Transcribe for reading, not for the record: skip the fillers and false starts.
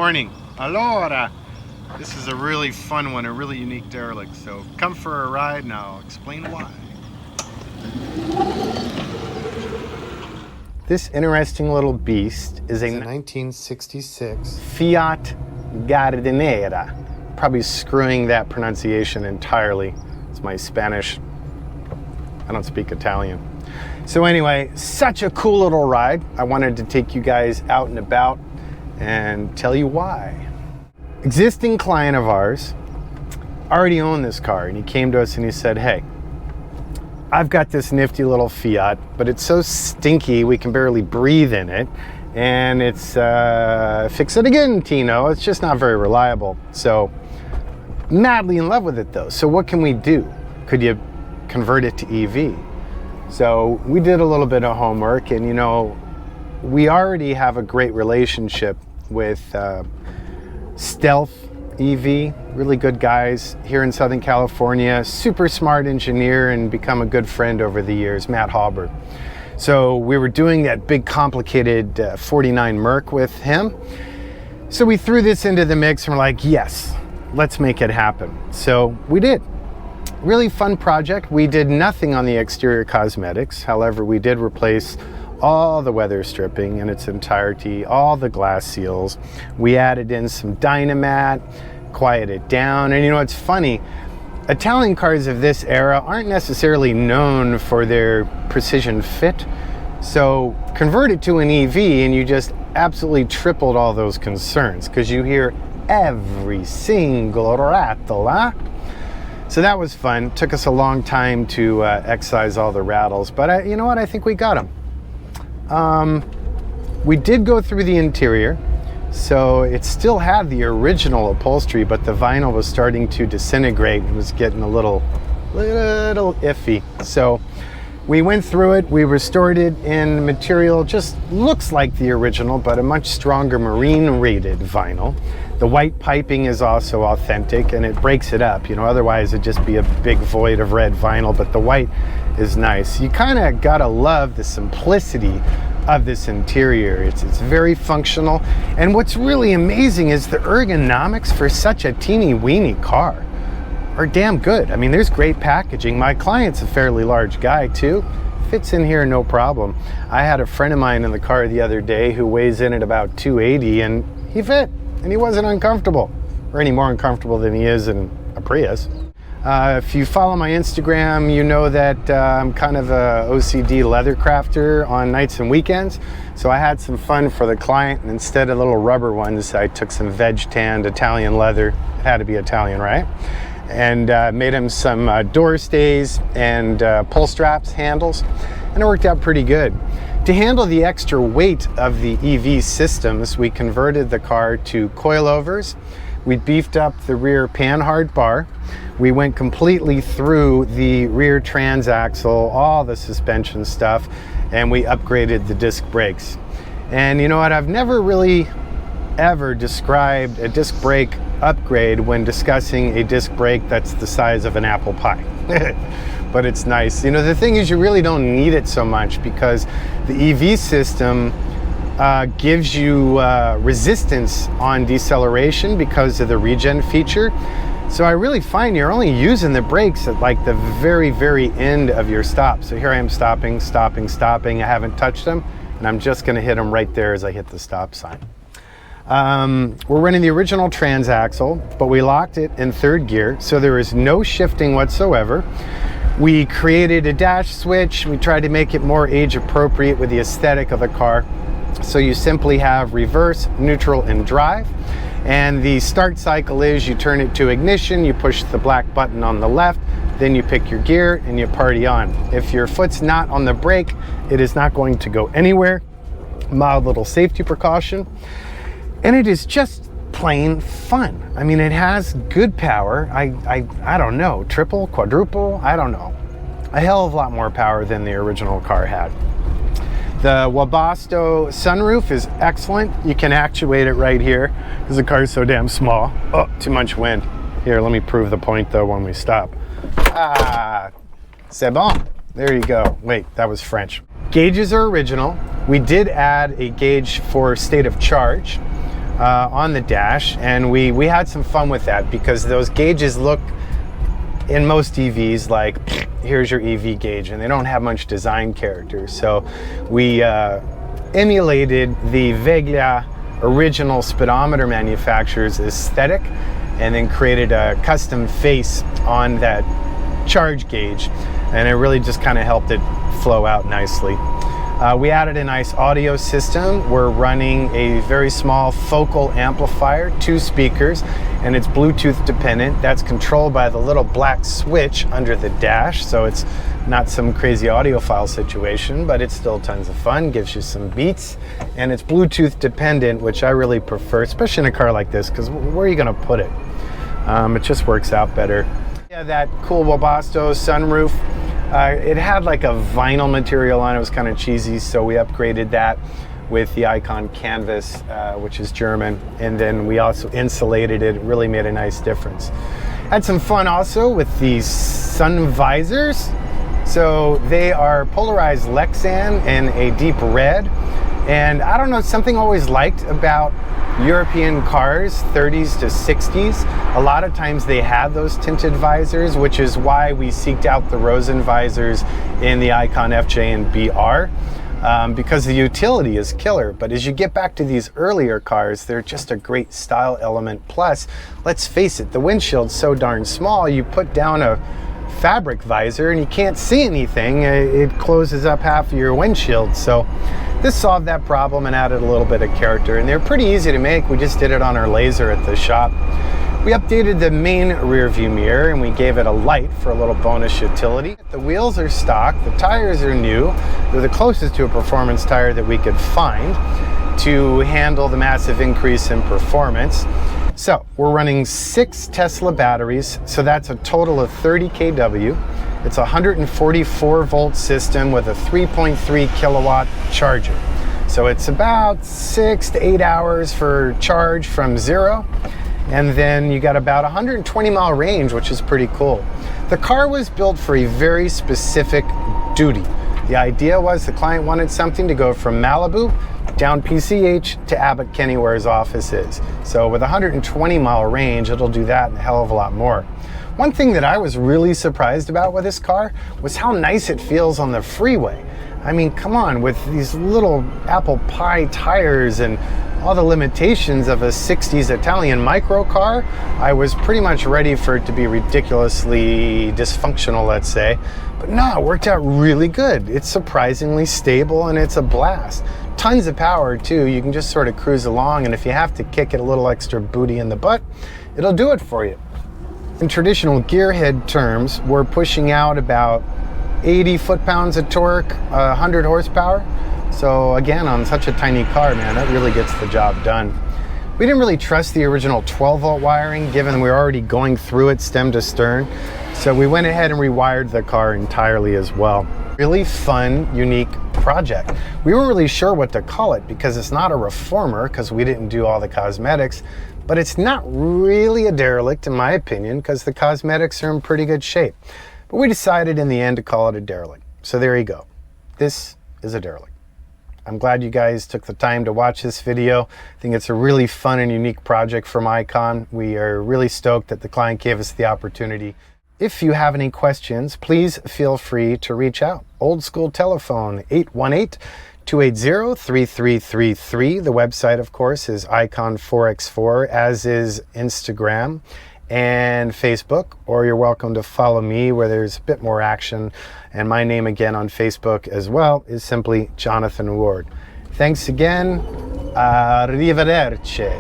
morning. Allora, this is a really fun one, a really unique derelict. So come for a ride and I'll explain why. This interesting little beast is a 1966 Fiat Giardinetta. Probably screwing that pronunciation entirely. It's my Spanish. I don't speak Italian. So anyway, such a cool little ride. I wanted to take you guys out and about and tell you why. Existing client of ours already owned this car, and he came to us and he said, hey, I've got this nifty little Fiat, but it's so stinky we can barely breathe in it, and it's fix it again, Tino. It's just not very reliable. So madly in love with it though. So what can we do? Could you convert it to EV? So we did a little bit of homework, and you know, we already have a great relationship with Stealth EV, really good guys here in Southern California, super smart engineer and become a good friend over the years, Matt Halbert. So we were doing that big complicated 49 Merc with him. So we threw this into the mix and we're like, yes, let's make it happen. So we did. Really fun project. We did nothing on the exterior cosmetics. However, we did replace all the weather stripping in its entirety, all the glass seals. We added in some Dynamat, quiet it down. And you know, it's funny, Italian cars of this era aren't necessarily known for their precision fit. So convert it to an EV and you just absolutely tripled all those concerns, because you hear every single rattle, huh? So that was fun. Took us a long time to excise all the rattles, but you know what? I think we got them. We did go through the interior, so it still had the original upholstery, but the vinyl was starting to disintegrate. It was getting a little iffy. So we went through it, we restored it in material, just looks like the original, but a much stronger marine rated vinyl. The white piping is also authentic and it breaks it up, you know, otherwise it'd just be a big void of red vinyl, but the white is nice. You kind of gotta love the simplicity of this interior. It's very functional, and what's really amazing is the ergonomics for such a teeny weeny car are damn good. I mean, there's great packaging. My client's a fairly large guy too. Fits in here no problem. I had a friend of mine in the car the other day who weighs in at about 280 and he fit and he wasn't uncomfortable, or any more uncomfortable than he is in a Prius. If you follow my Instagram, you know that I'm kind of a OCD leather crafter on nights and weekends. So I had some fun for the client, and instead of little rubber ones, I took some veg tanned Italian leather. It had to be Italian, right? And made him some door stays and pull straps, handles, and it worked out pretty good. To handle the extra weight of the EV systems, we converted the car to coilovers. We beefed up the rear panhard bar. We went completely through the rear transaxle, all the suspension stuff, and we upgraded the disc brakes. And you know what? I've never really ever described a disc brake upgrade when discussing a disc brake that's the size of an apple pie. But it's nice. You know, the thing is, you really don't need it so much because the EV system gives you resistance on deceleration because of the regen feature. So I really find you're only using the brakes at like the very, very end of your stop. So here I am stopping. I haven't touched them, and I'm just gonna hit them right there as I hit the stop sign. We're running the original transaxle, but we locked it in third gear, so there is no shifting whatsoever. We created a dash switch. We tried to make it more age appropriate with the aesthetic of the car. So you simply have reverse, neutral, and drive. And the start cycle is you turn it to ignition, you push the black button on the left, then you pick your gear and you party on. If your foot's not on the brake, it is not going to go anywhere. Mild little safety precaution. And it is just plain fun. I mean, it has good power. I don't know, triple, quadruple, I don't know. A hell of a lot more power than the original car had. The Webasto sunroof is excellent. You can actuate it right here because the car is so damn small. Oh, too much wind. Here, let me prove the point though when we stop. Ah, c'est bon. There you go. Wait, that was French. Gauges are original. We did add a gauge for state of charge. on the dash, and we had some fun with that because those gauges look in most EVs like here's your EV gauge, and they don't have much design character. So we emulated the Veglia original speedometer manufacturer's aesthetic and then created a custom face on that charge gauge, and it really just kind of helped it flow out nicely. We added a nice audio system. We're running a very small focal amplifier, 2 speakers, and it's Bluetooth dependent. That's controlled by the little black switch under the dash, so it's not some crazy audiophile situation, but it's still tons of fun, gives you some beats, and it's Bluetooth dependent, which I really prefer, especially in a car like this, because where are you going to put it? It just works out better. Yeah, that cool Webasto sunroof. It had like a vinyl material on it. It was kind of cheesy, so we upgraded that with the Icon canvas, which is German, and then we also insulated it. It really made a nice difference. Had some fun also with these sun visors. So they are polarized Lexan in a deep red, and I don't know, something I always liked about European cars, 30s to 60s, a lot of times they have those tinted visors, which is why we seeked out the Rosen visors in the Icon FJ and BR, because the utility is killer. But as you get back to these earlier cars, they're just a great style element. Plus, let's face it, the windshield's so darn small, you put down a fabric visor and you can't see anything. It closes up half of your windshield. So this solved that problem and added a little bit of character, and they're pretty easy to make. We just did it on our laser at the shop. We updated the main rear view mirror and we gave it a light for a little bonus utility. The wheels are stock, the tires are new. They're the closest to a performance tire that we could find to handle the massive increase in performance. So we're running 6 Tesla batteries, so that's a total of 30 kW. It's a 144 volt system with a 3.3 kilowatt charger. So it's about 6 to 8 hours for charge from zero. And then you got about 120 mile range, which is pretty cool. The car was built for a very specific duty. The idea was the client wanted something to go from Malibu down PCH to Abbott Kinney, where his office is. So with 120 mile range, it'll do that and a hell of a lot more. One thing that I was really surprised about with this car was how nice it feels on the freeway. I mean, come on, with these little apple pie tires and all the limitations of a 60s Italian micro car, I was pretty much ready for it to be ridiculously dysfunctional, let's say. But no, it worked out really good. It's surprisingly stable and it's a blast. Tons of power too. You can just sort of cruise along, and if you have to kick it a little extra booty in the butt, it'll do it for you. In traditional gearhead terms, we're pushing out about 80 foot-pounds of torque, 100 horsepower. So again, on such a tiny car, man, that really gets the job done. We didn't really trust the original 12-volt wiring, given we were already going through it stem to stern. So we went ahead and rewired the car entirely as well. Really fun, unique project. We weren't really sure what to call it because it's not a reformer, because we didn't do all the cosmetics, but it's not really a derelict in my opinion, because the cosmetics are in pretty good shape. But we decided in the end to call it a derelict. So there you go. This is a derelict. I'm glad you guys took the time to watch this video. I think it's a really fun and unique project from Icon. We are really stoked that the client gave us the opportunity. If you have any questions, please feel free to reach out. Old school telephone, 818-280-3333. The website, of course, is Icon4x4, as is Instagram and Facebook, or you're welcome to follow me where there's a bit more action. And my name again on Facebook as well is simply Jonathan Ward. Thanks again. Arrivederci.